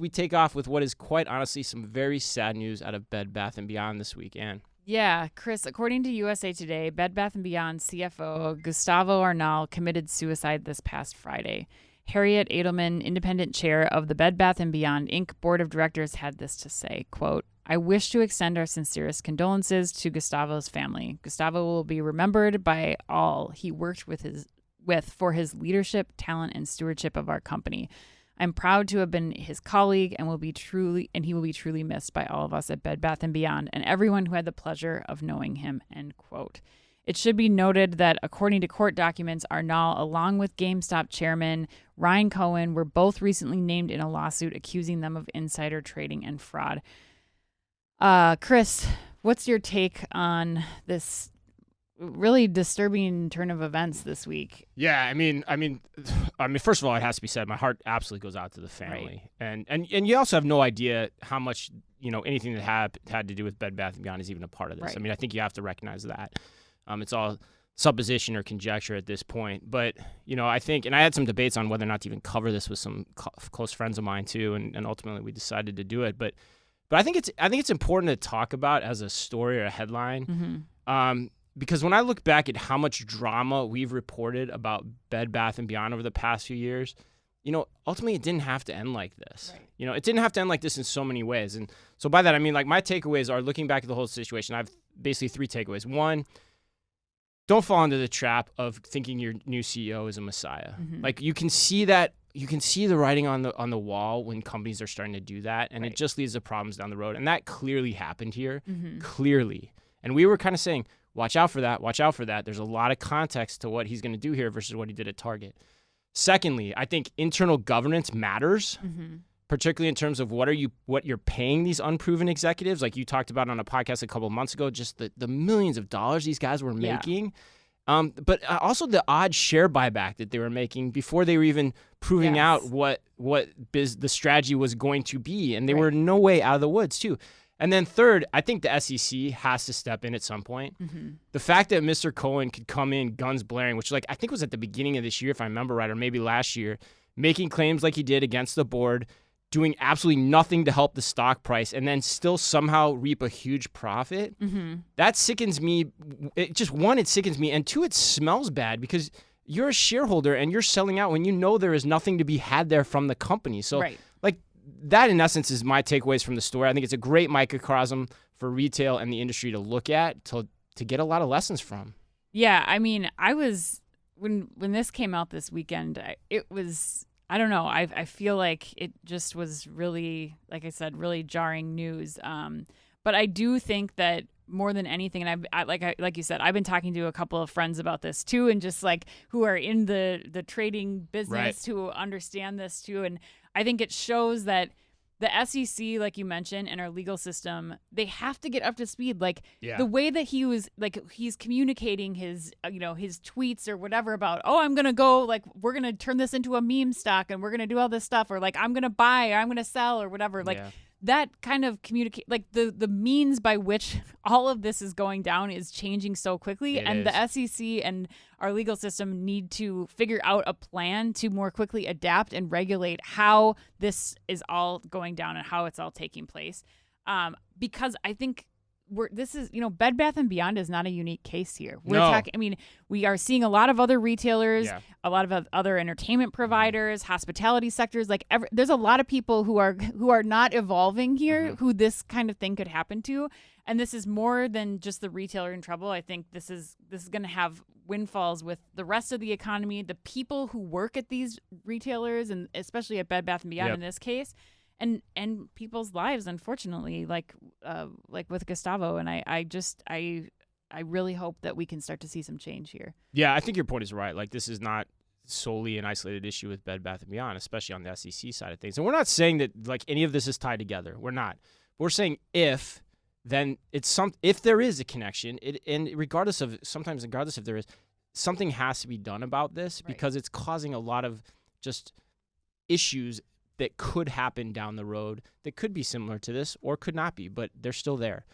We take off with what is quite honestly some very sad news out of Bed Bath & Beyond this week, Ann. Yeah, Chris, according to USA Today, Bed Bath & Beyond CFO Gustavo Arnal committed suicide this past Friday. Harriet Edelman, independent chair of the Bed Bath & Beyond Inc. Board of Directors, had this to say, quote, "I wish to extend our sincerest condolences to Gustavo's family. Gustavo will be remembered by all he worked with for his leadership, talent, and stewardship of our company. I'm proud to have been his colleague and he will be truly missed by all of us at Bed Bath & Beyond and everyone who had the pleasure of knowing him," end quote. It should be noted that according to court documents, Arnal, along with GameStop chairman Ryan Cohen, were both recently named in a lawsuit accusing them of insider trading and fraud. Chris, what's your take on this really disturbing turn of events this week? Yeah, I mean, first of all, it has to be said, my heart absolutely goes out to the family, right. and you also have no idea how much anything that had to do with Bed Bath & Beyond is even a part of this. Right. I mean, I think you have to recognize that. It's all supposition or conjecture at this point, but I think, and I had some debates on whether or not to even cover this with some close friends of mine too, and ultimately we decided to do it. But I think it's important to talk about as a story or a headline. Mm-hmm. Because when I look back at how much drama we've reported about Bed Bath & Beyond over the past few years, ultimately it didn't have to end like this. Right. It didn't have to end like this in so many ways. And so by that, I mean, like, my takeaways are, looking back at the whole situation, I have basically 3 takeaways. One, don't fall into the trap of thinking your new CEO is a messiah. Mm-hmm. Like, you can see the writing on the wall when companies are starting to do that, and It just leads to problems down the road. And that clearly happened here, clearly. And we were kind of saying, watch out for that. Watch out for that. There's a lot of context to what he's going to do here versus what he did at Target. Secondly, I think internal governance matters, particularly in terms of what you're paying these unproven executives. Like you talked about on a podcast a couple of months ago, just the millions of dollars these guys were making. But also the odd share buyback that they were making before they were even proving out what the strategy was going to be. And they were no way out of the woods too. And then third, I think the SEC has to step in at some point. The fact that Mr. Cohen could come in guns blaring, which I think was at the beginning of this year, if I remember right, or maybe last year, making claims like he did against the board, doing absolutely nothing to help the stock price, and then still somehow reap a huge profit, that sickens me. It sickens me. And two, it smells bad because you're a shareholder and you're selling out when there is nothing to be had there from the company. So that, in essence, is my takeaways from the story. I think it's a great microcosm for retail and the industry to look at, to get a lot of lessons from. Yeah, I mean, I was when this came out this weekend, it was, I don't know, I feel like it just was really, like I said, really jarring news. But I do think that more than anything, and like you said, I've been talking to a couple of friends about this too, and just who are in the trading business, who understand this too, and I think it shows that the SEC, like you mentioned, and our legal system, they have to get up to speed. The way that he was, he's communicating his, his tweets or whatever about, I'm going to go, we're going to turn this into a meme stock and we're going to do all this stuff, or I'm going to buy or I'm going to sell or whatever. That kind of communicate, the means by which all of this is going down is changing so quickly. The SEC and our legal system need to figure out a plan to more quickly adapt and regulate how this is all going down and how it's all taking place. Because I think Bed Bath & Beyond is not a unique case here. We are seeing a lot of other retailers, a lot of other entertainment providers, hospitality sectors. There's a lot of people who are not evolving here, who this kind of thing could happen to. And this is more than just the retailer in trouble. I think this is going to have windfalls with the rest of the economy, the people who work at these retailers, and especially at Bed Bath & Beyond in this case. And people's lives, unfortunately, like with Gustavo. And I really hope that we can start to see some change here. Yeah, I think your point is right. This is not solely an isolated issue with Bed Bath & Beyond, especially on the SEC side of things. And we're not saying that any of this is tied together. We're not. We're saying if there is a connection, regardless if there is, something has to be done about this, because it's causing a lot of just issues that could happen down the road that could be similar to this or could not be, but they're still there.